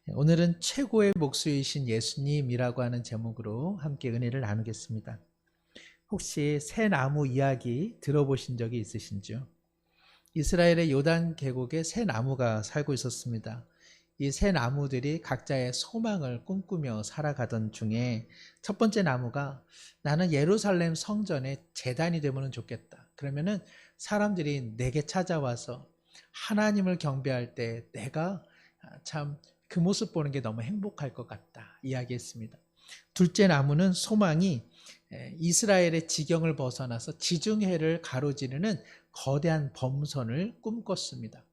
오늘은 최고의 목수이신 예수님이라고 하는 제목으로 함께 은혜를 나누겠습니다. 혹시 새 나무 이야기 들어보신 적이 있으신지요? 이스라엘의 요단 계곡에 새 나무가 살고 있었습니다. 이 새 나무들이 각자의 소망을 꿈꾸며 살아가던 중에 첫 번째 나무가 나는 예루살렘 성전의 제단이 되면 좋겠다. 그러면은 사람들이 내게 찾아와서 하나님을 경배할 때 내가 참 그 모습 보는 게 너무 행복할 것 같다 이야기했습니다. 둘째 나무는 소망이 이스라엘의 지경을 벗어나서 지중해를 가로지르는 거대한 범선을 꿈꿨습니다.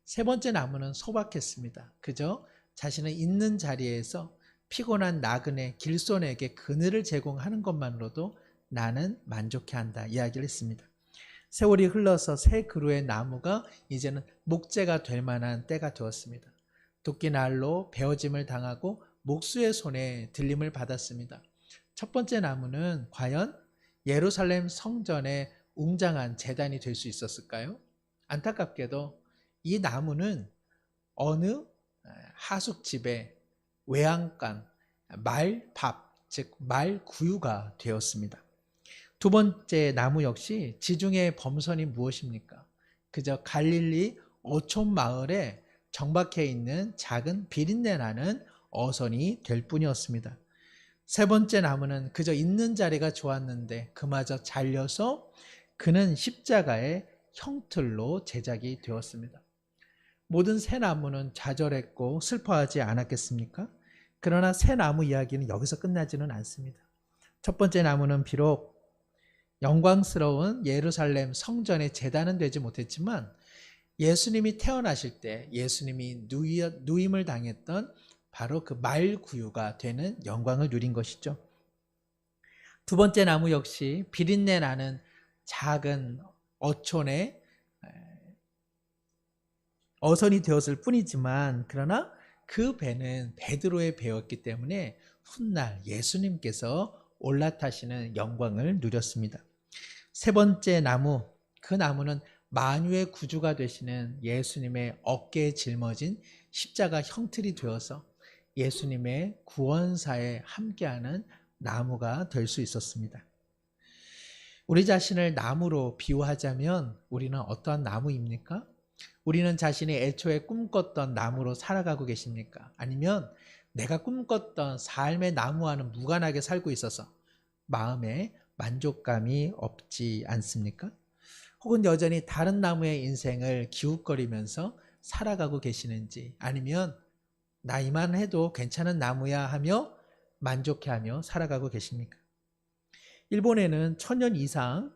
세 번째 나무는 소박했습니다. 그저 자신의 있는 자리에서 피곤한 나그네 길손에게 그늘을 제공하는 것만으로도 나는 만족해한다 이야기를 했습니다. 세월이 흘러서 새 그루의 나무가 이제는 목재가 될 만한 때가 되었습니다. 도끼날로 베어짐을 당하고 목수의 손에 들림을 받았습니다. 첫 번째 나무는 과연 예루살렘 성전의 웅장한 제단이 될 수 있었을까요? 안타깝게도 이 나무는 어느 하숙집의 외양간, 말밥, 즉 말구유가 되었습니다. 두 번째 나무 역시 지중해의 범선이 무엇입니까? 그저 갈릴리 어촌 마을에 정박해 있는 작은 비린내 나는 어선이 될 뿐이었습니다. 세 번째 나무는 그저 있는 자리가 좋았는데 그마저 잘려서 그는 십자가의 형틀로 제작이 되었습니다. 모든 새 나무는 좌절했고 슬퍼하지 않았겠습니까? 그러나 새 나무 이야기는 여기서 끝나지는 않습니다. 첫 번째 나무는 비록 영광스러운 예루살렘 성전의 제단은 되지 못했지만 예수님이 태어나실 때 예수님이 누임을 당했던 바로 그 말구유가 되는 영광을 누린 것이죠. 두 번째 나무 역시 비린내 나는 작은 어촌의 어선이 되었을 뿐이지만 그러나 그 배는 베드로의 배였기 때문에 훗날 예수님께서 올라타시는 영광을 누렸습니다. 세 번째 나무, 그 나무는 만유의 구주가 되시는 예수님의 어깨에 짊어진 십자가 형틀이 되어서 예수님의 구원사에 함께하는 나무가 될 수 있었습니다. 우리 자신을 나무로 비유하자면 우리는 어떠한 나무입니까? 우리는 자신이 애초에 꿈꿨던 나무로 살아가고 계십니까? 아니면 내가 꿈꿨던 삶의 나무와는 무관하게 살고 있어서 마음에 만족감이 없지 않습니까? 혹은 여전히 다른 나무의 인생을 기웃거리면서 살아가고 계시는지, 아니면 나 이만해도 괜찮은 나무야 하며 만족해하며 살아가고 계십니까? 일본에는 1000년 이상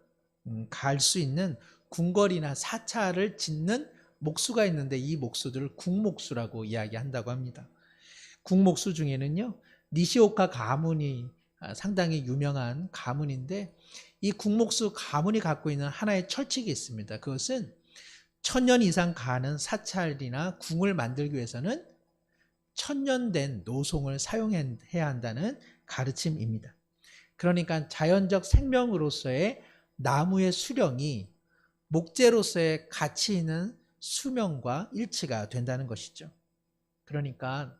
갈 수 있는 궁궐이나 사찰을 짓는 목수가 있는데 이 목수들을 궁목수라고 이야기한다고 합니다. 궁목수 중에는요, 니시오카 가문이 상당히 유명한 가문인데 이 궁목수 가문이 갖고 있는 하나의 철칙이 있습니다. 그것은 1000년 이상 가는 사찰이나 궁을 만들기 위해서는 1000년 된 노송을 사용해야 한다는 가르침입니다. 그러니까 자연적 생명으로서의 나무의 수령이 목재로서의 가치 있는 수명과 일치가 된다는 것이죠. 그러니까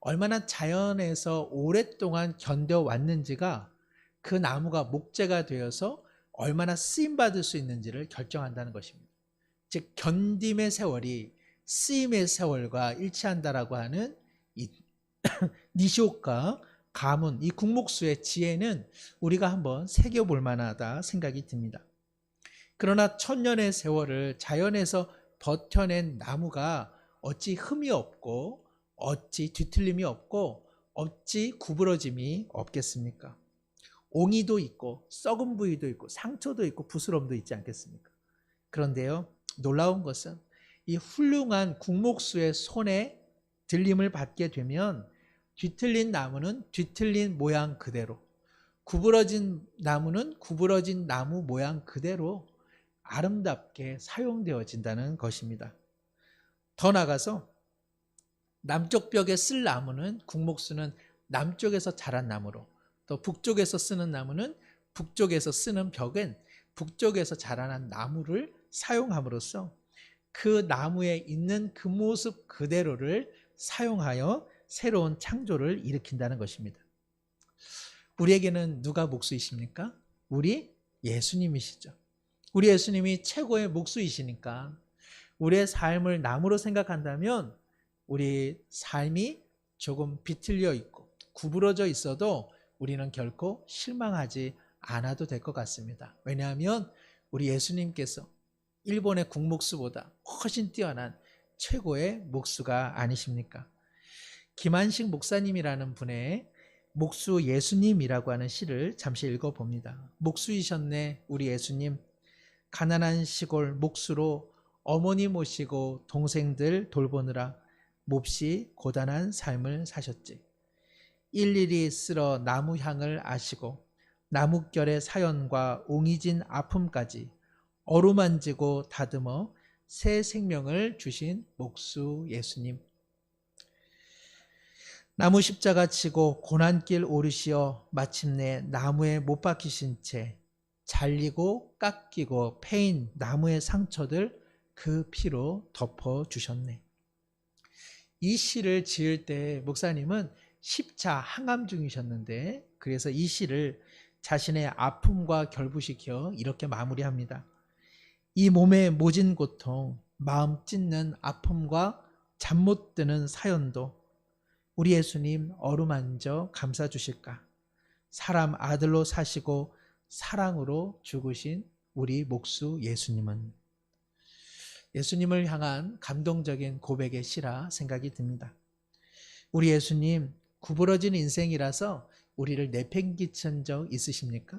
얼마나 자연에서 오랫동안 견뎌왔는지가 그 나무가 목재가 되어서 얼마나 쓰임받을 수 있는지를 결정한다는 것입니다. 즉 견딤의 세월이 쓰임의 세월과 일치한다라고 하는 이 니시오카 가문, 이 궁목수의 지혜는 우리가 한번 새겨볼 만하다 생각이 듭니다. 그러나 1000년의 세월을 자연에서 버텨낸 나무가 어찌 흠이 없고 어찌 뒤틀림이 없고 어찌 구부러짐이 없겠습니까? 옹이도 있고 썩은 부위도 있고 상처도 있고 부스럼도 있지 않겠습니까? 그런데요, 놀라운 것은 이 훌륭한 궁목수의 손에 들림을 받게 되면 뒤틀린 나무는 뒤틀린 모양 그대로, 구부러진 나무는 구부러진 나무 모양 그대로 아름답게 사용되어진다는 것입니다. 더 나아가서 남쪽 벽에 쓸 나무는 궁목수는 남쪽에서 자란 나무로, 또 북쪽에서 쓰는 나무는 북쪽에서 쓰는 벽은 북쪽에서 자라난 나무를 사용함으로써 그 나무에 있는 그 모습 그대로를 사용하여 새로운 창조를 일으킨다는 것입니다. 우리에게는 누가 목수이십니까? 우리 예수님이시죠. 우리 예수님이 최고의 목수이시니까 우리의 삶을 나무로 생각한다면 우리 삶이 조금 비틀려 있고 구부러져 있어도 우리는 결코 실망하지 않아도 될 것 같습니다. 왜냐하면 우리 예수님께서 일본의 국목수보다 훨씬 뛰어난 최고의 목수가 아니십니까? 김한식 목사님이라는 분의 목수 예수님이라고 하는 시를 잠시 읽어봅니다. 목수이셨네 우리 예수님. 가난한 시골 목수로 어머니 모시고 동생들 돌보느라 몹시 고단한 삶을 사셨지. 일일이 쓸어 나무 향을 아시고 나뭇결의 사연과 옹이진 아픔까지 어루만지고 다듬어 새 생명을 주신 목수 예수님. 나무 십자가 치고 고난길 오르시어 마침내 나무에 못 박히신 채 잘리고 깎이고 패인 나무의 상처들 그 피로 덮어주셨네. 이 시를 지을 때 목사님은 10차 항암 중이셨는데 그래서 이 시를 자신의 아픔과 결부시켜 이렇게 마무리합니다. 이 몸의 모진 고통, 마음 찢는 아픔과 잠 못 드는 사연도 우리 예수님 어루만져 감싸주실까? 사람 아들로 사시고 사랑으로 죽으신 우리 목수 예수님은 예수님을 향한 감동적인 고백의 시라 생각이 듭니다. 우리 예수님 구부러진 인생이라서 우리를 내팽개친 적 있으십니까?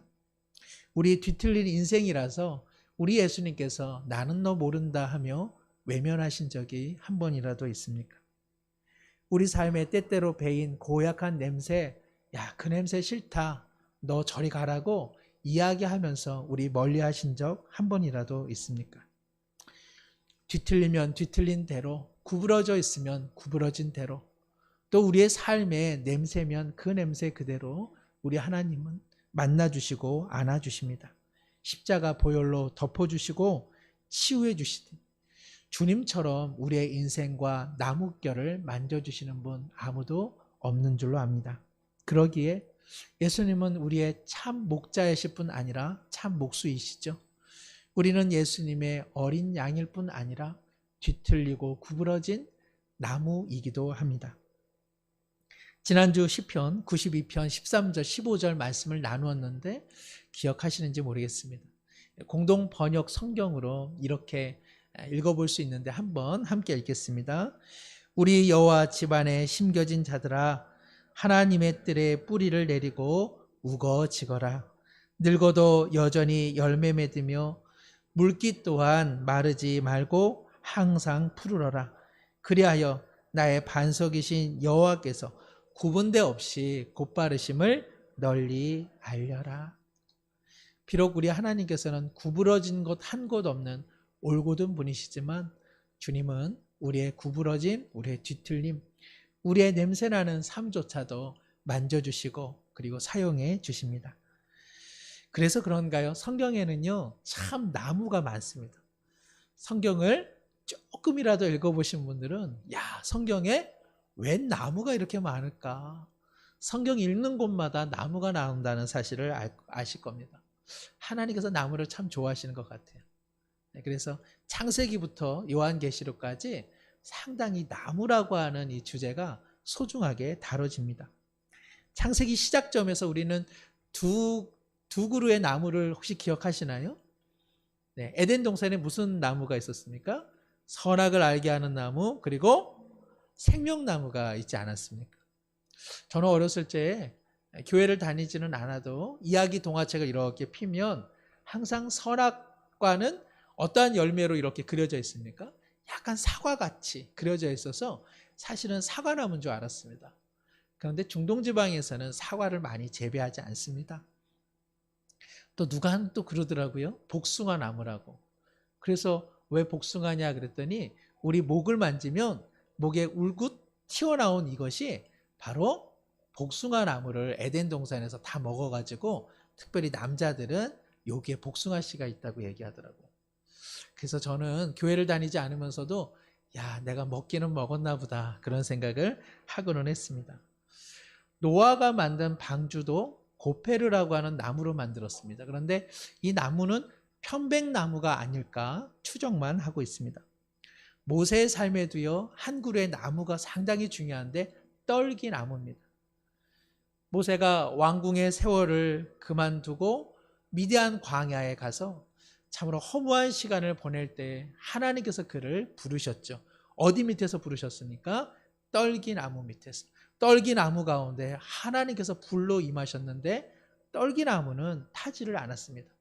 우리 뒤틀린 인생이라서 우리 예수님께서 나는 너 모른다 하며 외면하신 적이 한 번이라도 있습니까? 우리 삶에 때때로 배인 고약한 냄새, 야, 그 냄새 싫다. 너 저리 가라고 이야기하면서 우리 멀리 하신 적 한 번이라도 있습니까? 뒤틀리면 뒤틀린 대로, 구부러져 있으면 구부러진 대로, 또 우리의 삶의 냄새면 그 냄새 그대로 우리 하나님은 만나주시고 안아주십니다. 십자가 보혈로 덮어주시고 치유해 주시듯 주님처럼 우리의 인생과 나뭇결을 만져주시는 분 아무도 없는 줄로 압니다. 그러기에 예수님은 우리의 참 목자이실 뿐 아니라 참 목수이시죠. 우리는 예수님의 어린 양일 뿐 아니라 뒤틀리고 구부러진 나무이기도 합니다. 지난주 시편 92편 13절 15절 말씀을 나누었는데 기억하시는지 모르겠습니다. 공동 번역 성경으로 이렇게 읽어볼 수 있는데 한번 함께 읽겠습니다. 우리 여호와 집안에 심겨진 자들아 하나님의 뜰에 뿌리를 내리고 우거지거라. 늙어도 여전히 열매 맺으며 물기 또한 마르지 말고 항상 푸르러라. 그리하여 나의 반석이신 여호와께서 구분대 없이 곧바르심을 널리 알려라. 비록 우리 하나님께서는 구부러진 곳 한 곳 없는 올곧은 분이시지만 주님은 우리의 구부러짐, 우리의 뒤틀림, 우리의 냄새나는 삶조차도 만져주시고 그리고 사용해 주십니다. 그래서 그런가요? 성경에는요 참 나무가 많습니다. 성경을 조금이라도 읽어보신 분들은 야, 성경에 웬 나무가 이렇게 많을까? 성경 읽는 곳마다 나무가 나온다는 사실을 아실 겁니다. 하나님께서 나무를 참 좋아하시는 것 같아요. 그래서 창세기부터 요한계시록까지 상당히 나무라고 하는 이 주제가 소중하게 다뤄집니다. 창세기 시작점에서 우리는 두 그루의 나무를 혹시 기억하시나요? 네, 에덴 동산에 무슨 나무가 있었습니까? 선악을 알게 하는 나무, 그리고 생명나무가 있지 않았습니까? 저는 어렸을 때 교회를 다니지는 않아도 이야기 동화책을 이렇게 피면 항상 선악과는 어떠한 열매로 이렇게 그려져 있습니까? 약간 사과같이 그려져 있어서 사실은 사과나무인 줄 알았습니다. 그런데 중동지방에서는 사과를 많이 재배하지 않습니다. 또 누가 또 그러더라고요. 복숭아 나무라고. 그래서 왜 복숭아냐 그랬더니 우리 목을 만지면 목에 울긋 튀어나온 이것이 바로 복숭아 나무를 에덴 동산에서 다 먹어가지고 특별히 남자들은 여기에 복숭아 씨가 있다고 얘기하더라고요. 그래서 저는 교회를 다니지 않으면서도 야, 내가 먹기는 먹었나 보다 그런 생각을 하고는 했습니다. 노아가 만든 방주도 고페르라고 하는 나무로 만들었습니다. 그런데 이 나무는 편백나무가 아닐까 추정만 하고 있습니다. 모세의 삶에도요, 한 그루의 나무가 상당히 중요한데 떨기나무입니다. 모세가 왕궁의 세월을 그만두고 미디안 광야에 가서 참으로 허무한 시간을 보낼 때 하나님께서 그를 부르셨죠. 어디 밑에서 부르셨습니까? 떨기나무 밑에서. 떨기나무 가운데 하나님께서 불로 임하셨는데 떨기나무는 타지를 않았습니다.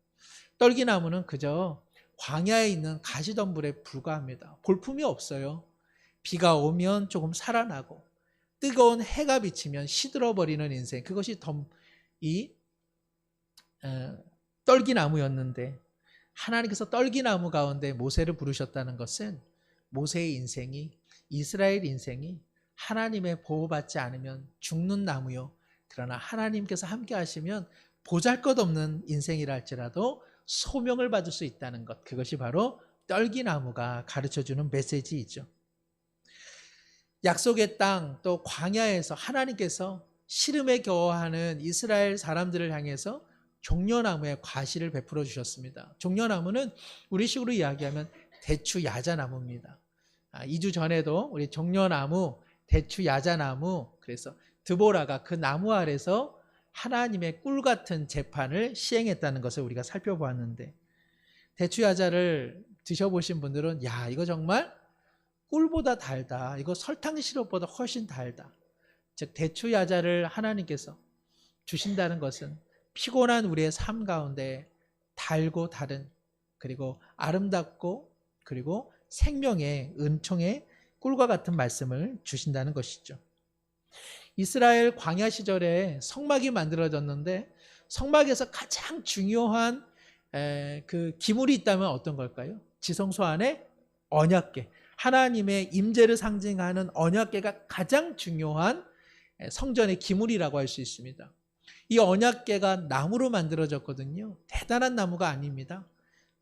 떨기나무는 그저 광야에 있는 가시덤불에 불과합니다. 볼품이 없어요. 비가 오면 조금 살아나고 뜨거운 해가 비치면 시들어버리는 인생, 그것이 이 떨기나무였는데 하나님께서 떨기나무 가운데 모세를 부르셨다는 것은 모세의 인생이, 이스라엘 인생이 하나님의 보호받지 않으면 죽는 나무요, 그러나 하나님께서 함께 하시면 보잘것없는 인생이라 할지라도 소명을 받을 수 있다는 것, 그것이 바로 떨기나무가 가르쳐주는 메시지이죠. 약속의 땅, 또 광야에서 하나님께서 시름에 겨워하는 이스라엘 사람들을 향해서 종려나무의 과실을 베풀어 주셨습니다. 종려나무는 우리식으로 이야기하면 대추 야자나무입니다. 2주 전에도 우리 종려나무, 대추 야자나무, 그래서 드보라가 그 나무 아래서 하나님의 꿀 같은 재판을 시행했다는 것을 우리가 살펴보았는데, 대추 야자를 드셔보신 분들은 야, 이거 정말 꿀보다 달다, 이거 설탕 시럽보다 훨씬 달다. 즉 대추 야자를 하나님께서 주신다는 것은 피곤한 우리의 삶 가운데 달고 다른, 그리고 아름답고, 그리고 생명의 은총의 꿀과 같은 말씀을 주신다는 것이죠. 이스라엘 광야 시절에 성막이 만들어졌는데 성막에서 가장 중요한 그 기물이 있다면 어떤 걸까요? 지성소 안에 언약궤, 하나님의 임재를 상징하는 언약궤가 가장 중요한 성전의 기물이라고 할 수 있습니다. 이 언약궤가 나무로 만들어졌거든요. 대단한 나무가 아닙니다.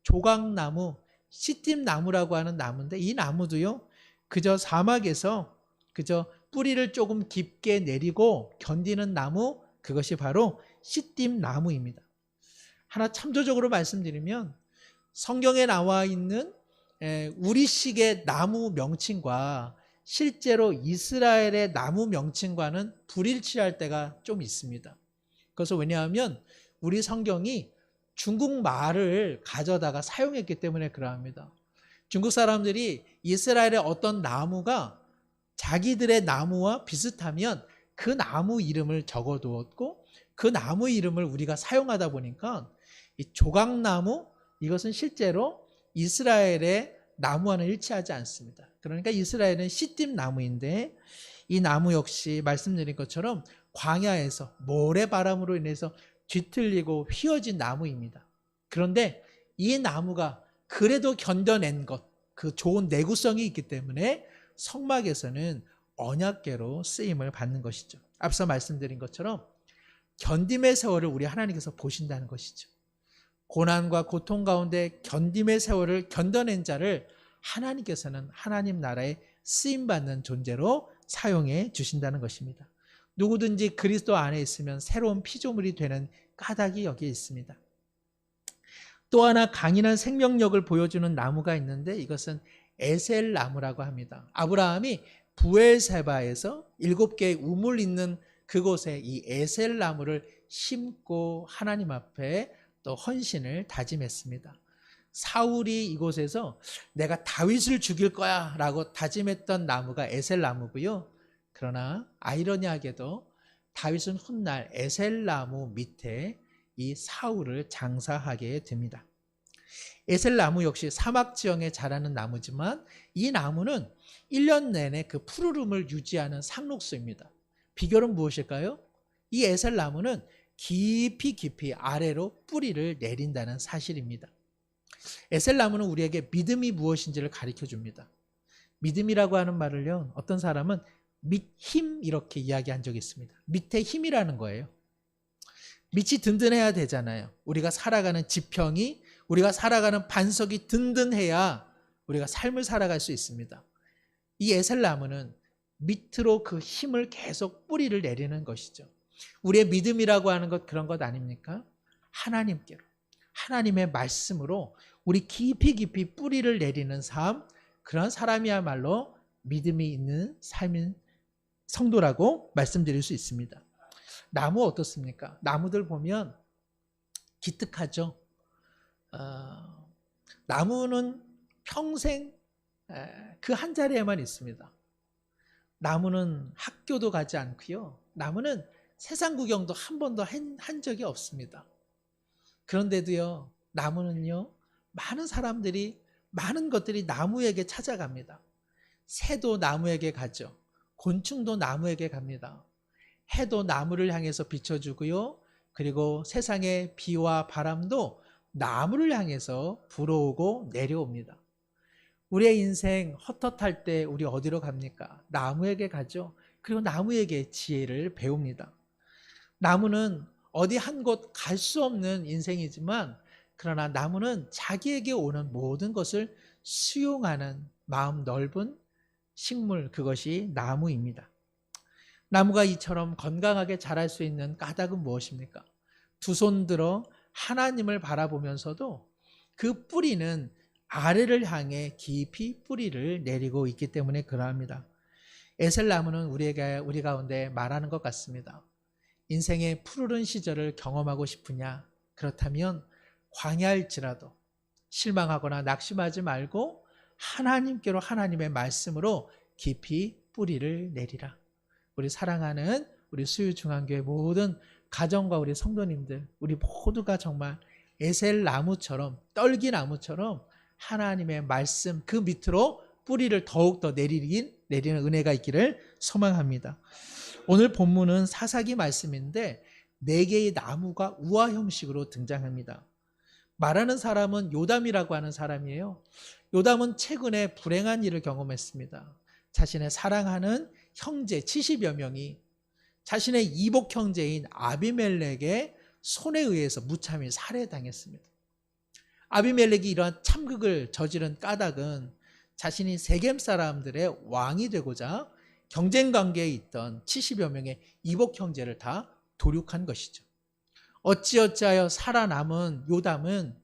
조각나무, 시띠나무라고 하는 나무인데 이 나무도요, 그저 사막에서 그저 뿌리를 조금 깊게 내리고 견디는 나무, 그것이 바로 시띠나무입니다. 하나 참조적으로 말씀드리면 성경에 나와 있는 우리식의 나무 명칭과 실제로 이스라엘의 나무 명칭과는 불일치할 때가 좀 있습니다. 그래서 왜냐하면 우리 성경이 중국 말을 가져다가 사용했기 때문에 그러합니다. 중국 사람들이 이스라엘의 어떤 나무가 자기들의 나무와 비슷하면 그 나무 이름을 적어두었고 그 나무 이름을 우리가 사용하다 보니까 이 조각나무, 이것은 실제로 이스라엘의 나무와는 일치하지 않습니다. 그러니까 이스라엘은 시띠나무인데 이 나무 역시 말씀드린 것처럼 광야에서 모래바람으로 인해서 뒤틀리고 휘어진 나무입니다. 그런데 이 나무가 그래도 견뎌낸 것, 그 좋은 내구성이 있기 때문에 성막에서는 언약궤로 쓰임을 받는 것이죠. 앞서 말씀드린 것처럼 견딤의 세월을 우리 하나님께서 보신다는 것이죠. 고난과 고통 가운데 견딤의 세월을 견뎌낸 자를 하나님께서는 하나님 나라에 쓰임받는 존재로 사용해 주신다는 것입니다. 누구든지 그리스도 안에 있으면 새로운 피조물이 되는 까닭이 여기에 있습니다. 또 하나 강인한 생명력을 보여주는 나무가 있는데 이것은 에셀 나무라고 합니다. 아브라함이 부엘세바에서 7개의 우물 있는 그곳에 이 에셀 나무를 심고 하나님 앞에 또 헌신을 다짐했습니다. 사울이 이곳에서 내가 다윗을 죽일 거야 라고 다짐했던 나무가 에셀 나무고요. 그러나 아이러니하게도 다윗은 훗날 에셀 나무 밑에 이 사울을 장사하게 됩니다. 에셀 나무 역시 사막 지형에 자라는 나무지만 이 나무는 1년 내내 그 푸르름을 유지하는 상록수입니다. 비결은 무엇일까요? 이 에셀 나무는 깊이 아래로 뿌리를 내린다는 사실입니다. 에셀 나무는 우리에게 믿음이 무엇인지를 가르쳐 줍니다. 믿음이라고 하는 말을요, 어떤 사람은 힘 이렇게 이야기한 적이 있습니다. 밑에 힘이라는 거예요. 밑이 든든해야 되잖아요. 우리가 살아가는 지평이, 우리가 살아가는 반석이 든든해야 우리가 삶을 살아갈 수 있습니다. 이 에셀나무는 밑으로 그 힘을 계속 뿌리를 내리는 것이죠. 우리의 믿음이라고 하는 것 그런 것 아닙니까? 하나님께로, 하나님의 말씀으로 우리 깊이 깊이 뿌리를 내리는 삶, 그런 사람이야말로 믿음이 있는 삶인 성도라고 말씀드릴 수 있습니다. 나무 어떻습니까? 나무들 보면 기특하죠. 나무는 평생 그 한 자리에만 있습니다. 나무는 학교도 가지 않고요. 나무는 세상 구경도 한 번도 한 적이 없습니다. 그런데도요, 나무는요, 많은 사람들이, 많은 것들이 나무에게 찾아갑니다. 새도 나무에게 가죠. 곤충도 나무에게 갑니다. 해도 나무를 향해서 비춰주고요. 그리고 세상의 비와 바람도 나무를 향해서 불어오고 내려옵니다. 우리의 인생 헛헛할 때 우리 어디로 갑니까? 나무에게 가죠. 그리고 나무에게 지혜를 배웁니다. 나무는 어디 한 곳 갈 수 없는 인생이지만, 그러나 나무는 자기에게 오는 모든 것을 수용하는 마음 넓은 식물, 그것이 나무입니다. 나무가 이처럼 건강하게 자랄 수 있는 까닭은 무엇입니까? 두 손 들어 하나님을 바라보면서도 그 뿌리는 아래를 향해 깊이 뿌리를 내리고 있기 때문에 그러합니다. 에셀나무는 우리 가운데 말하는 것 같습니다. 인생의 푸르른 시절을 경험하고 싶으냐? 그렇다면 광야일지라도 실망하거나 낙심하지 말고 하나님께로, 하나님의 말씀으로 깊이 뿌리를 내리라. 우리 사랑하는 우리 수유중앙교회 모든 가정과 우리 성도님들, 우리 모두가 정말 에셀나무처럼, 떨기나무처럼 하나님의 말씀 그 밑으로 뿌리를 더욱더 내리는 은혜가 있기를 소망합니다. 오늘 본문은 사사기 말씀인데 4개의 나무가 우화 형식으로 등장합니다. 말하는 사람은 요담이라고 하는 사람이에요. 요담은 최근에 불행한 일을 경험했습니다. 자신의 사랑하는 형제 70여 명이 자신의 이복 형제인 아비멜렉의 손에 의해서 무참히 살해당했습니다. 아비멜렉이 이러한 참극을 저지른 까닭은 자신이 세겜 사람들의 왕이 되고자 경쟁 관계에 있던 70여 명의 이복 형제를 다 도륙한 것이죠. 어찌어찌하여 살아남은 요담은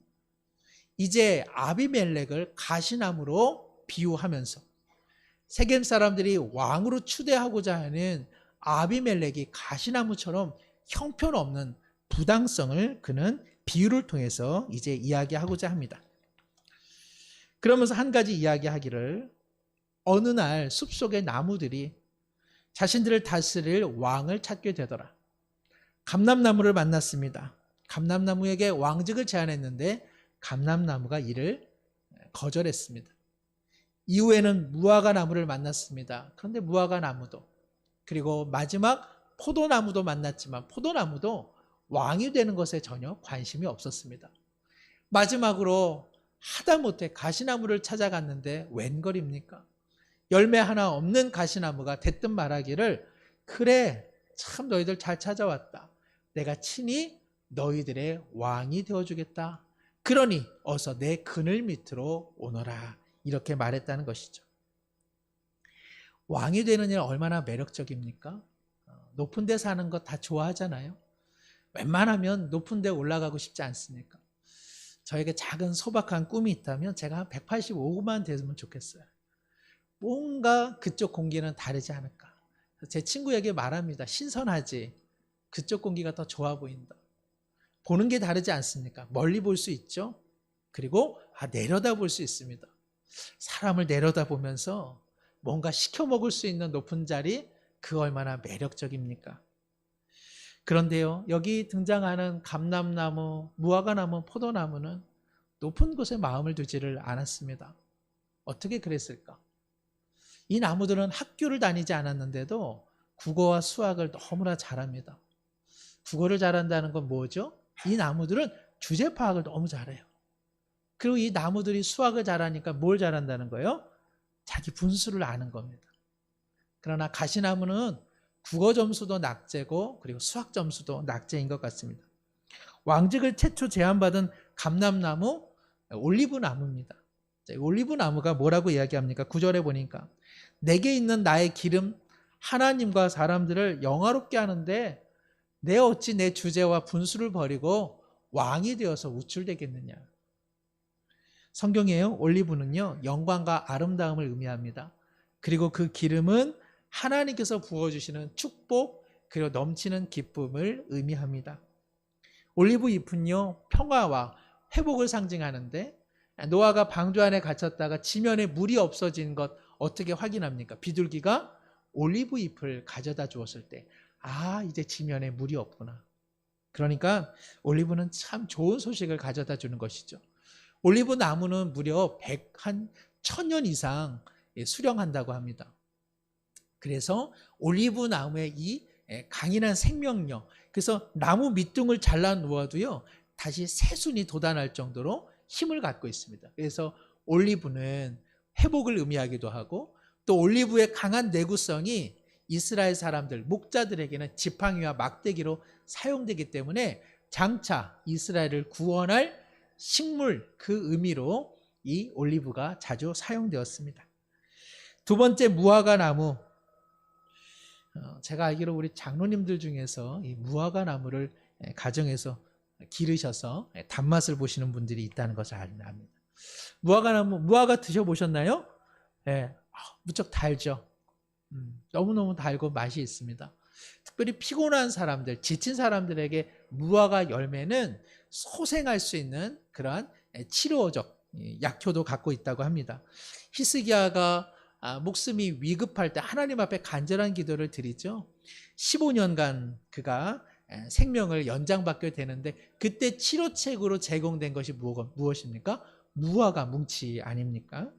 이제 아비멜렉을 가시나무로 비유하면서 세겜 사람들이 왕으로 추대하고자 하는 아비멜렉이 가시나무처럼 형편없는 부당성을 그는 비유를 통해서 이제 이야기하고자 합니다. 그러면서 한 가지 이야기하기를, 어느 날 숲속의 나무들이 자신들을 다스릴 왕을 찾게 되더라. 감람나무를 만났습니다. 감람나무에게 왕직을 제안했는데 감람나무가 이를 거절했습니다. 이후에는 무화과 나무를 만났습니다. 그런데 무화과 나무도, 그리고 마지막 포도나무도 만났지만 포도나무도 왕이 되는 것에 전혀 관심이 없었습니다. 마지막으로 하다못해 가시나무를 찾아갔는데 웬걸입니까? 열매 하나 없는 가시나무가 대뜸 말하기를, 그래, 참 너희들 잘 찾아왔다. 내가 친히 너희들의 왕이 되어주겠다. 그러니 어서 내 그늘 밑으로 오너라. 이렇게 말했다는 것이죠. 왕이 되는 일 얼마나 매력적입니까? 높은 데 사는 거 다 좋아하잖아요. 웬만하면 높은 데 올라가고 싶지 않습니까? 저에게 작은 소박한 꿈이 있다면 제가 한 185만 되면 좋겠어요. 뭔가 그쪽 공기는 다르지 않을까. 제 친구에게 말합니다. 신선하지? 그쪽 공기가 더 좋아 보인다. 보는 게 다르지 않습니까? 멀리 볼 수 있죠? 그리고 내려다 볼 수 있습니다. 사람을 내려다보면서 뭔가 시켜 먹을 수 있는 높은 자리, 그 얼마나 매력적입니까? 그런데요, 여기 등장하는 감람나무, 무화과나무, 포도나무는 높은 곳에 마음을 두지를 않았습니다. 어떻게 그랬을까? 이 나무들은 학교를 다니지 않았는데도 국어와 수학을 너무나 잘합니다. 국어를 잘한다는 건 뭐죠? 이 나무들은 주제 파악을 너무 잘해요. 그리고 이 나무들이 수학을 잘하니까 뭘 잘한다는 거예요? 자기 분수를 아는 겁니다. 그러나 가시나무는 국어 점수도 낙제고 그리고 수학 점수도 낙제인 것 같습니다. 왕직을 최초 제안받은 감람나무, 올리브나무입니다. 올리브나무가 뭐라고 이야기합니까? 9절에 보니까 내게 있는 나의 기름 하나님과 사람들을 영화롭게 하는데 내 어찌 내 주제와 분수를 버리고 왕이 되어서 우쭐대겠느냐. 성경에요, 올리브는요 영광과 아름다움을 의미합니다. 그리고 그 기름은 하나님께서 부어주시는 축복 그리고 넘치는 기쁨을 의미합니다. 올리브 잎은요 평화와 회복을 상징하는데, 노아가 방주 안에 갇혔다가 지면에 물이 없어진 것 어떻게 확인합니까? 비둘기가 올리브 잎을 가져다 주었을 때, 아, 이제 지면에 물이 없구나. 그러니까 올리브는 참 좋은 소식을 가져다 주는 것이죠. 올리브 나무는 무려 1000년 이상 수령한다고 합니다. 그래서 올리브 나무의 이 강인한 생명력, 그래서 나무 밑둥을 잘라 놓아도요 다시 새순이 돋아날 정도로 힘을 갖고 있습니다. 그래서 올리브는 회복을 의미하기도 하고, 또 올리브의 강한 내구성이 이스라엘 사람들, 목자들에게는 지팡이와 막대기로 사용되기 때문에 장차 이스라엘을 구원할 식물, 그 의미로 이 올리브가 자주 사용되었습니다. 두 번째, 무화과 나무. 제가 알기로 우리 장로님들 중에서 이 무화과 나무를 가정에서 기르셔서 단맛을 보시는 분들이 있다는 것을 압니다. 무화과 나무, 무화과 드셔보셨나요? 네, 무척 달죠. 너무너무 달고 맛이 있습니다. 특별히 피곤한 사람들, 지친 사람들에게 무화과 열매는 소생할 수 있는 그러한 치료적 약효도 갖고 있다고 합니다. 히스기야가 목숨이 위급할 때 하나님 앞에 간절한 기도를 드리죠. 15년간 그가 생명을 연장받게 되는데, 그때 치료책으로 제공된 것이 무엇입니까? 무화과 뭉치 아닙니까?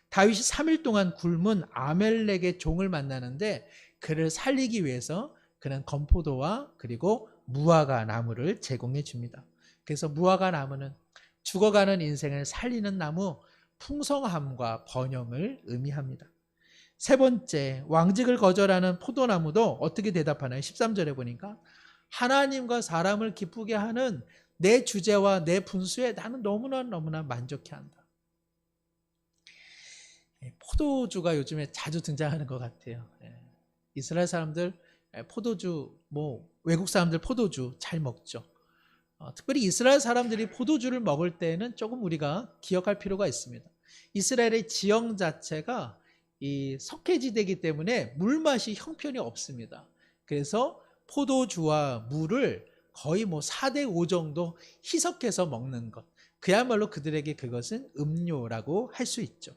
다윗이 3일 동안 굶은 아멜렉의 종을 만나는데, 그를 살리기 위해서 그는 건포도와 그리고 무화과 나무를 제공해 줍니다. 그래서 무화과 나무는 죽어가는 인생을 살리는 나무, 풍성함과 번영을 의미합니다. 세 번째, 왕직을 거절하는 포도나무도 어떻게 대답하나요? 13절에 보니까 하나님과 사람을 기쁘게 하는 내 주제와 내 분수에 나는 너무나 만족해한다. 포도주가 요즘에 자주 등장하는 것 같아요. 이스라엘 사람들 포도주, 외국 사람들 포도주 잘 먹죠. 특별히 이스라엘 사람들이 포도주를 먹을 때는 조금 우리가 기억할 필요가 있습니다. 이스라엘의 지형 자체가 이 석회지대이기 때문에 물맛이 형편이 없습니다. 그래서 포도주와 물을 거의 4대 5 정도 희석해서 먹는 것, 그야말로 그들에게 그것은 음료라고 할 수 있죠.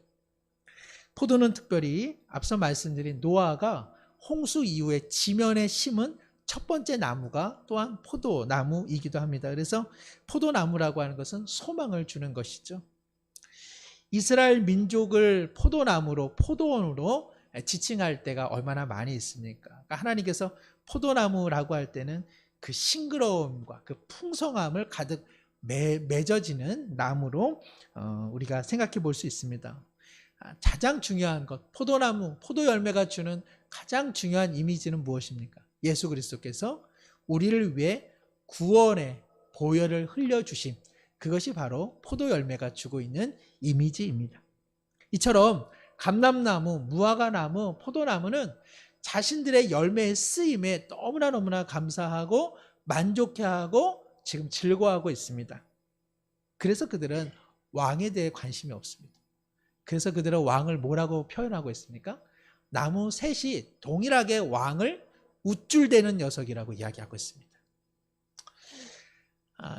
포도는 특별히 앞서 말씀드린 노아가 홍수 이후에 지면에 심은 첫 번째 나무가 또한 포도나무이기도 합니다. 그래서 포도나무라고 하는 것은 소망을 주는 것이죠. 이스라엘 민족을 포도나무로, 포도원으로 지칭할 때가 얼마나 많이 있습니까? 그러니까 하나님께서 포도나무라고 할 때는 그 싱그러움과 그 풍성함을 가득 맺어지는 나무로 우리가 생각해 볼 수 있습니다. 가장 중요한 것, 포도나무, 포도 열매가 주는 가장 중요한 이미지는 무엇입니까? 예수 그리스도께서 우리를 위해 구원의 보혈을 흘려주심, 그것이 바로 포도 열매가 주고 있는 이미지입니다. 이처럼 감람나무, 무화과나무, 포도나무는 자신들의 열매의 쓰임에 너무나 감사하고 만족해하고 지금 즐거워하고 있습니다. 그래서 그들은 왕에 대해 관심이 없습니다. 그래서 그들은 왕을 뭐라고 표현하고 있습니까? 나무 셋이 동일하게 왕을 우쭐대는 녀석이라고 이야기하고 있습니다.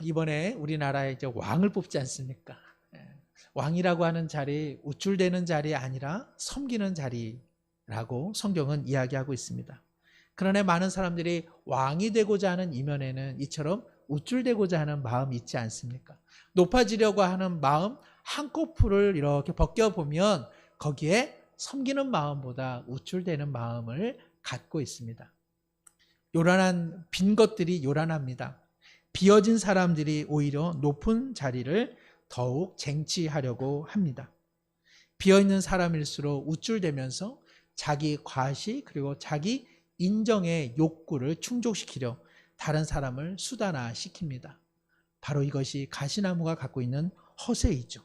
이번에 우리나라에 이제 왕을 뽑지 않습니까? 왕이라고 하는 자리, 우쭐대는 자리 아니라 섬기는 자리라고 성경은 이야기하고 있습니다. 그러나 많은 사람들이 왕이 되고자 하는 이면에는 이처럼 우쭐대고자 하는 마음이 있지 않습니까? 높아지려고 하는 마음 한꺼풀을 이렇게 벗겨보면 거기에 섬기는 마음보다 우쭐대는 마음을 갖고 있습니다. 요란한 빈 것들이 요란합니다. 비어진 사람들이 오히려 높은 자리를 더욱 쟁취하려고 합니다. 비어있는 사람일수록 우쭐대면서 자기 과시 그리고 자기 인정의 욕구를 충족시키려 다른 사람을 수단화시킵니다. 바로 이것이 가시나무가 갖고 있는 허세이죠.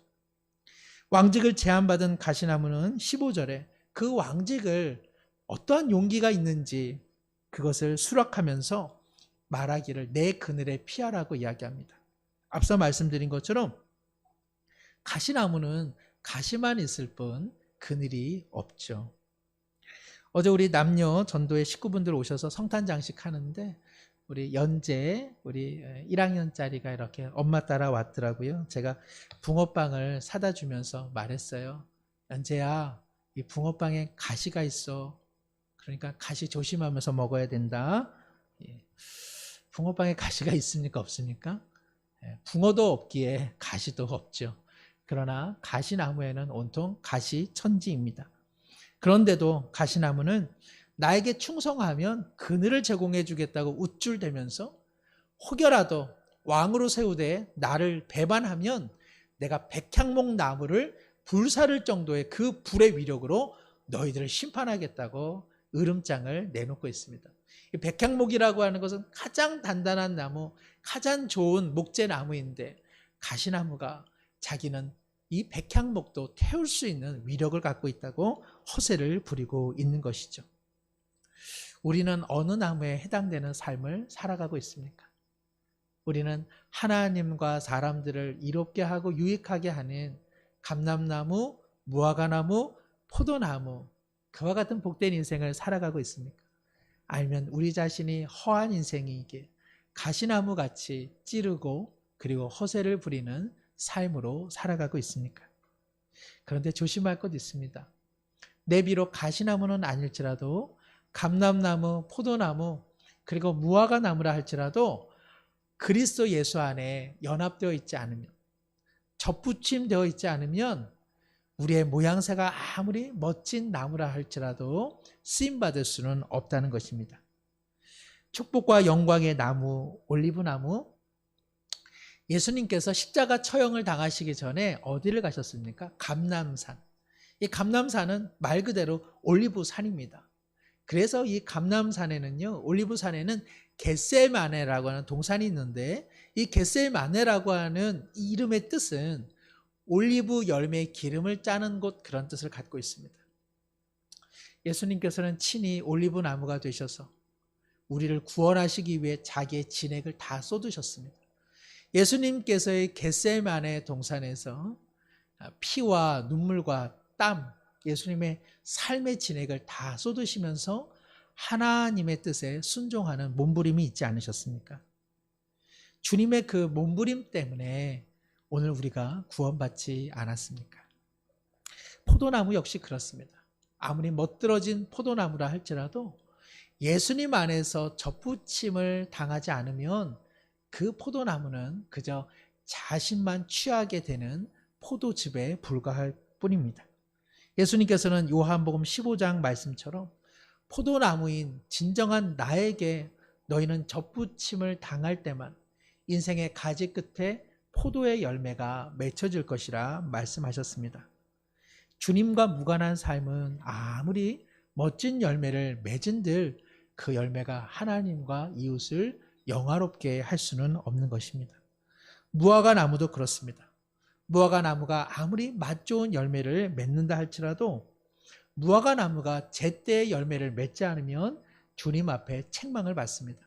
왕직을 제안받은 가시나무는 15절에 그 왕직을 어떠한 용기가 있는지 그것을 수락하면서 말하기를 내 그늘에 피하라고 이야기합니다. 앞서 말씀드린 것처럼 가시나무는 가시만 있을 뿐 그늘이 없죠. 어제 우리 남녀 전도회 식구분들 오셔서 성탄 장식 하는데 우리 연재 우리 1학년짜리가 이렇게 엄마 따라 왔더라고요. 제가 붕어빵을 사다 주면서 말했어요. 연재야, 이 붕어빵에 가시가 있어. 그러니까 가시 조심하면서 먹어야 된다. 예. 붕어빵에 가시가 있습니까? 없습니까? 예. 붕어도 없기에 가시도 없죠. 그러나 가시나무에는 온통 가시천지입니다. 그런데도 가시나무는 나에게 충성하면 그늘을 제공해 주겠다고 우쭐대면서 혹여라도 왕으로 세우되 나를 배반하면 내가 백향목 나무를 불사를 정도의 그 불의 위력으로 너희들을 심판하겠다고 으름장을 내놓고 있습니다. 이 백향목이라고 하는 것은 가장 단단한 나무, 가장 좋은 목재나무인데 가시나무가 자기는 이 백향목도 태울 수 있는 위력을 갖고 있다고 허세를 부리고 있는 것이죠. 우리는 어느 나무에 해당되는 삶을 살아가고 있습니까? 우리는 하나님과 사람들을 이롭게 하고 유익하게 하는 감람나무, 무화과나무, 포도나무, 그와 같은 복된 인생을 살아가고 있습니까? 아니면 우리 자신이 허한 인생이기에 가시나무 같이 찌르고 그리고 허세를 부리는 삶으로 살아가고 있습니까? 그런데 조심할 것 있습니다. 내 비록 가시나무는 아닐지라도 감람나무, 포도나무, 그리고 무화과나무라 할지라도 그리스도 예수 안에 연합되어 있지 않으면, 접붙임되어 있지 않으면 우리의 모양새가 아무리 멋진 나무라 할지라도 쓰임받을 수는 없다는 것입니다. 축복과 영광의 나무, 올리브나무, 예수님께서 십자가 처형을 당하시기 전에 어디를 가셨습니까? 감람산. 이 감람산은 말 그대로 올리브산입니다. 그래서 이 감람산에는요, 올리브산에는 겟세마네라고 하는 동산이 있는데 이 겟세마네라고 하는 이 이름의 뜻은 올리브 열매의 기름을 짜는 곳, 그런 뜻을 갖고 있습니다. 예수님께서는 친히 올리브 나무가 되셔서 우리를 구원하시기 위해 자기의 진액을 다 쏟으셨습니다. 예수님께서의 겟세마네 동산에서 피와 눈물과 땀, 예수님의 삶의 진액을 다 쏟으시면서 하나님의 뜻에 순종하는 몸부림이 있지 않으셨습니까? 주님의 그 몸부림 때문에 오늘 우리가 구원받지 않았습니까? 포도나무 역시 그렇습니다. 아무리 멋들어진 포도나무라 할지라도 예수님 안에서 접붙임을 당하지 않으면 그 포도나무는 그저 자신만 취하게 되는 포도즙에 불과할 뿐입니다. 예수님께서는 요한복음 15장 말씀처럼 포도나무인 진정한 나에게 너희는 접붙임을 당할 때만 인생의 가지 끝에 포도의 열매가 맺혀질 것이라 말씀하셨습니다. 주님과 무관한 삶은 아무리 멋진 열매를 맺은들 그 열매가 하나님과 이웃을 영화롭게 할 수는 없는 것입니다. 무화과 나무도 그렇습니다. 무화과 나무가 아무리 맛 좋은 열매를 맺는다 할지라도 무화과 나무가 제때의 열매를 맺지 않으면 주님 앞에 책망을 받습니다.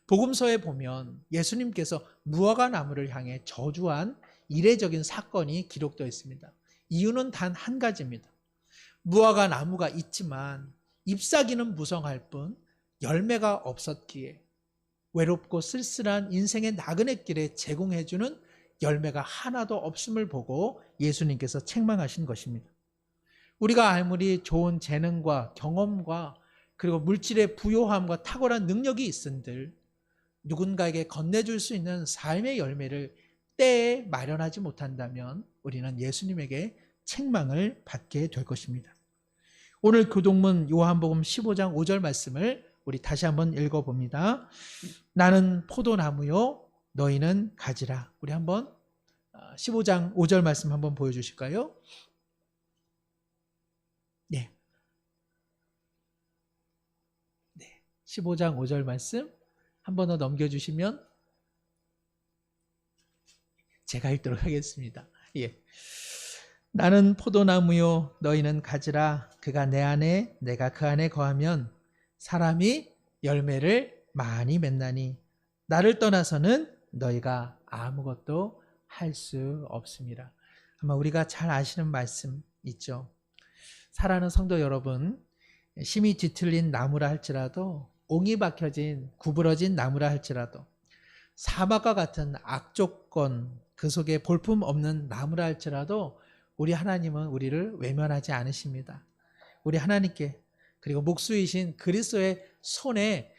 복음서에 보면 예수님께서 무화과 나무를 향해 저주한 이례적인 사건이 기록되어 있습니다. 이유는 단 한 가지입니다. 무화과 나무가 있지만 잎사귀는 무성할 뿐 열매가 없었기에 외롭고 쓸쓸한 인생의 나그네 길에 제공해주는 열매가 하나도 없음을 보고 예수님께서 책망하신 것입니다. 우리가 아무리 좋은 재능과 경험과 그리고 물질의 부요함과 탁월한 능력이 있은들 누군가에게 건네줄 수 있는 삶의 열매를 때에 마련하지 못한다면 우리는 예수님에게 책망을 받게 될 것입니다. 오늘 교동문 요한복음 15장 5절 말씀을 우리 다시 한번 읽어봅니다. 나는 포도나무요 너희는 가지라. 우리 한번 15장 5절 말씀 한번 보여주실까요? 네. 15장 5절 말씀 한 번 더 넘겨주시면 제가 읽도록 하겠습니다. 예. 나는 포도나무요 너희는 가지라. 그가 내 안에 내가 그 안에 거하면 사람이 열매를 많이 맺나니 나를 떠나서는 너희가 아무것도 할 수 없습니다. 아마 우리가 잘 아시는 말씀 있죠. 사랑하는 성도 여러분, 심히 뒤틀린 나무라 할지라도, 옹이 박혀진 구부러진 나무라 할지라도, 사막과 같은 악조건 그 속에 볼품 없는 나무라 할지라도 우리 하나님은 우리를 외면하지 않으십니다. 우리 하나님께, 그리고 목수이신 그리스도의 손에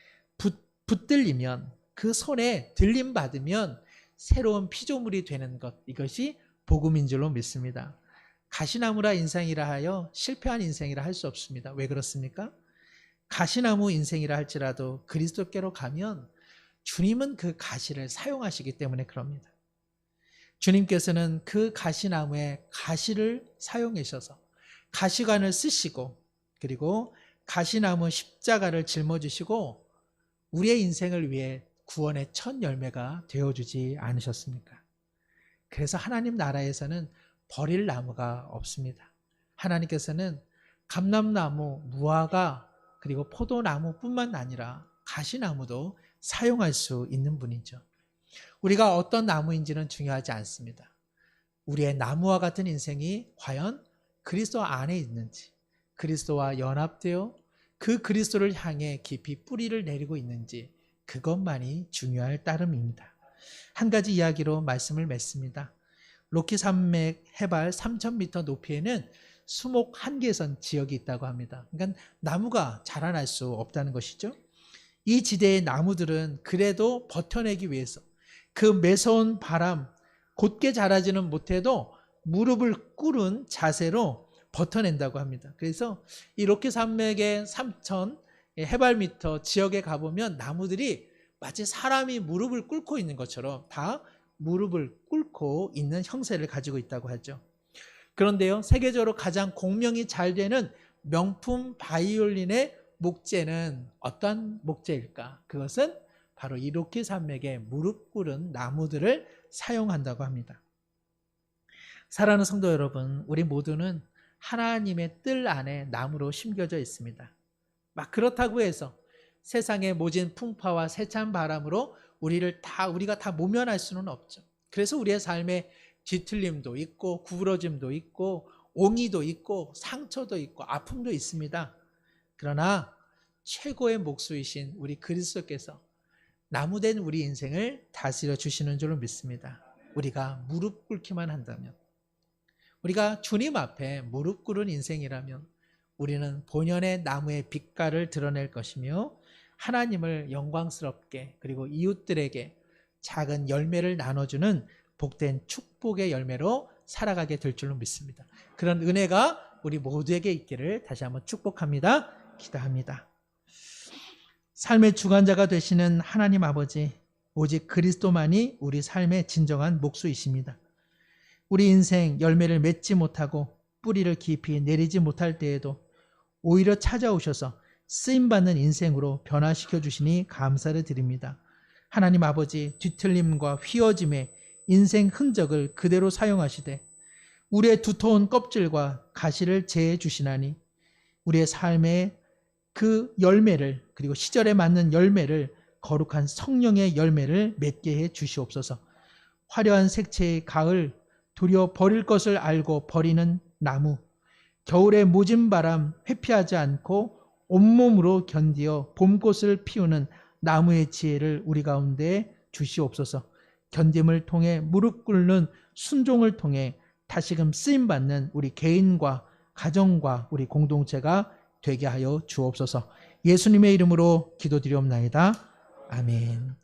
붙들리면, 그 손에 들림받으면 새로운 피조물이 되는 것, 이것이 복음인 줄로 믿습니다. 가시나무라 인생이라 하여 실패한 인생이라 할 수 없습니다. 왜 그렇습니까? 가시나무 인생이라 할지라도 그리스도께로 가면 주님은 그 가시를 사용하시기 때문에 그럽니다. 주님께서는 그 가시나무의 가시를 사용하셔서 가시관을 쓰시고, 그리고 가시나무 십자가를 짊어지시고 우리의 인생을 위해 구원의 첫 열매가 되어주지 않으셨습니까? 그래서 하나님 나라에서는 버릴 나무가 없습니다. 하나님께서는 감람나무, 무화과, 그리고 포도나무뿐만 아니라 가시나무도 사용할 수 있는 분이죠. 우리가 어떤 나무인지는 중요하지 않습니다. 우리의 나무와 같은 인생이 과연 그리스도 안에 있는지, 그리스도와 연합되어 그 그리스도를 향해 깊이 뿌리를 내리고 있는지, 그것만이 중요할 따름입니다. 한 가지 이야기로 말씀을 맺습니다. 로키 산맥 해발 3,000m 높이에는 수목 한계선 지역이 있다고 합니다. 그러니까 나무가 자라날 수 없다는 것이죠. 이 지대의 나무들은 그래도 버텨내기 위해서 그 매서운 바람, 곧게 자라지는 못해도 무릎을 꿇은 자세로 버텨낸다고 합니다. 그래서 이 로키 산맥의 3,000 해발미터 지역에 가보면 나무들이 마치 사람이 무릎을 꿇고 있는 것처럼 다 무릎을 꿇고 있는 형세를 가지고 있다고 하죠. 그런데요, 세계적으로 가장 공명이 잘 되는 명품 바이올린의 목재는 어떤 목재일까? 그것은 바로 이 로키 산맥의 무릎 꿇은 나무들을 사용한다고 합니다. 사랑하는 성도 여러분, 우리 모두는 하나님의 뜰 안에 나무로 심겨져 있습니다. 막 그렇다고 해서 세상의 모진 풍파와 세찬 바람으로 우리가 다 모면할 수는 없죠. 그래서 우리의 삶에 뒤틀림도 있고 구부러짐도 있고 옹이도 있고 상처도 있고 아픔도 있습니다. 그러나 최고의 목수이신 우리 그리스도께서 나무된 우리 인생을 다스려 주시는 줄로 믿습니다. 우리가 무릎 꿇기만 한다면, 우리가 주님 앞에 무릎 꿇은 인생이라면 우리는 본연의 나무의 빛깔을 드러낼 것이며 하나님을 영광스럽게, 그리고 이웃들에게 작은 열매를 나눠주는 복된 축복의 열매로 살아가게 될 줄로 믿습니다. 그런 은혜가 우리 모두에게 있기를 다시 한번 축복합니다. 기도합니다. 삶의 주관자가 되시는 하나님 아버지, 오직 그리스도만이 우리 삶의 진정한 목수이십니다. 우리 인생 열매를 맺지 못하고 뿌리를 깊이 내리지 못할 때에도 오히려 찾아오셔서 쓰임받는 인생으로 변화시켜 주시니 감사를 드립니다. 하나님 아버지, 뒤틀림과 휘어짐의 인생 흔적을 그대로 사용하시되 우리의 두터운 껍질과 가시를 제해 주시나니 우리의 삶의 그 열매를, 그리고 시절에 맞는 열매를, 거룩한 성령의 열매를 맺게 해 주시옵소서. 화려한 색채의 가을, 도리어 버릴 것을 알고 버리는 나무, 겨울의 모진 바람 회피하지 않고 온몸으로 견디어 봄꽃을 피우는 나무의 지혜를 우리 가운데 주시옵소서. 견딤을 통해 무릎 꿇는 순종을 통해 다시금 쓰임받는 우리 개인과 가정과 우리 공동체가 되게 하여 주옵소서. 예수님의 이름으로 기도드리옵나이다. 아멘.